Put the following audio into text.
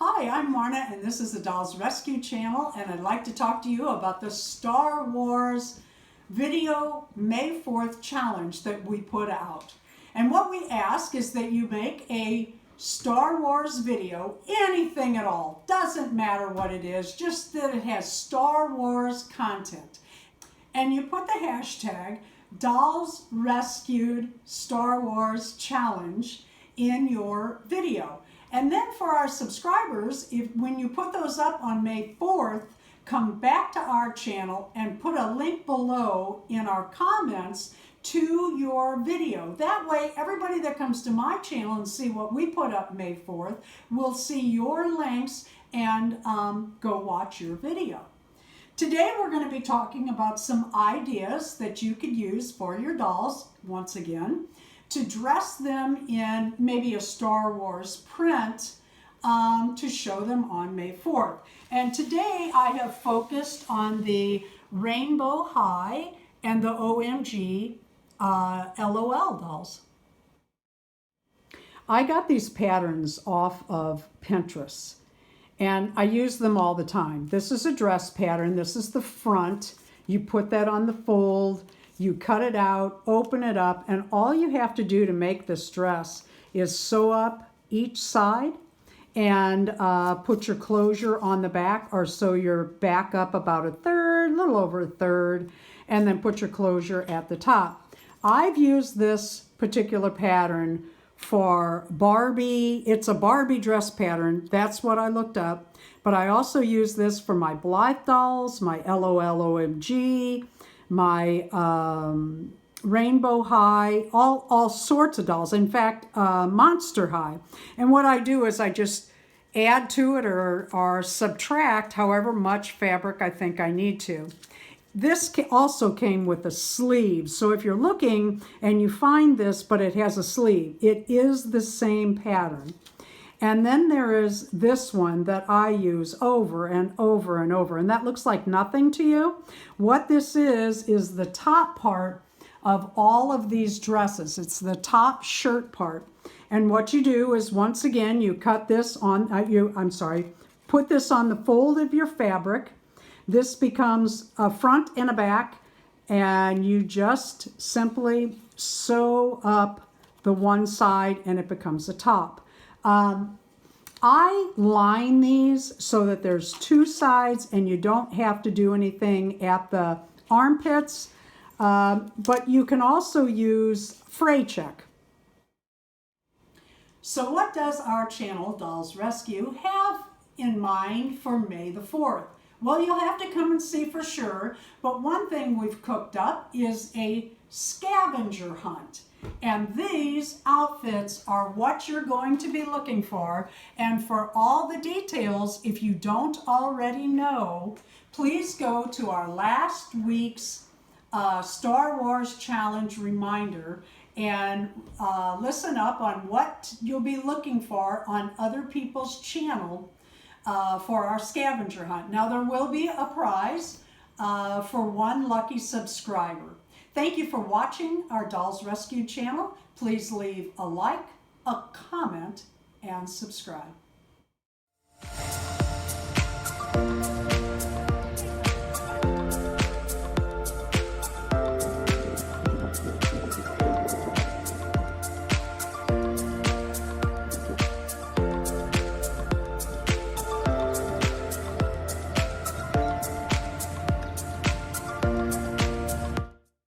Hi, I'm Marna and this is the Dolls Rescue channel, and I'd like to talk to you about the Star Wars video May 4th challenge that we put out. And what we ask is that you make a Star Wars video, anything at all, doesn't matter what it is, just that it has Star Wars content. And you put the hashtag Dolls Rescued Star Wars Challenge in your video. And then for our subscribers, when you put those up on May 4th, come back to our channel and put a link below in our comments to your video. That way, everybody that comes to my channel and see what we put up May 4th will see your links and go watch your video. Today, we're going to be talking about some ideas that you could use for your dolls, once again, to dress them in maybe a Star Wars print to show them on May 4th. And today I have focused on the Rainbow High and the OMG LOL dolls. I got these patterns off of Pinterest and I use them all the time. This is a dress pattern. This is the front. You put that on the fold. You cut it out, open it up, and all you have to do to make this dress is sew up each side and put your closure on the back, or sew your back up about a third, a little over a third, and then put your closure at the top. I've used this particular pattern for Barbie. It's a Barbie dress pattern. That's what I looked up. But I also use this for my Blythe dolls, my LOL OMG, my Rainbow High, all sorts of dolls. In fact, Monster High. And what I do is I just add to it or subtract however much fabric I think I need to. This also came with a sleeve. So if you're looking and you find this, but it has a sleeve, it is the same pattern. And then there is this one that I use over and over and over. And that looks like nothing to you. What this is the top part of all of these dresses. It's the top shirt part. And what you do is, once again, you cut this on, put this on the fold of your fabric. This becomes a front and a back. And you just simply sew up the one side and it becomes a top. I line these so that there's two sides and you don't have to do anything at the armpits, but you can also use fray check. So what does our channel, Dolls Rescue, have in mind for May the 4th? Well, you'll have to come and see for sure, but one thing we've cooked up is a scavenger hunt. And these outfits are what you're going to be looking for. And for all the details, if you don't already know, please go to our last week's Star Wars Challenge reminder and listen up on what you'll be looking for on other people's channel for our scavenger hunt. Now, there will be a prize for one lucky subscriber. Thank you for watching our Dolls Rescue channel. Please leave a like, a comment, and subscribe.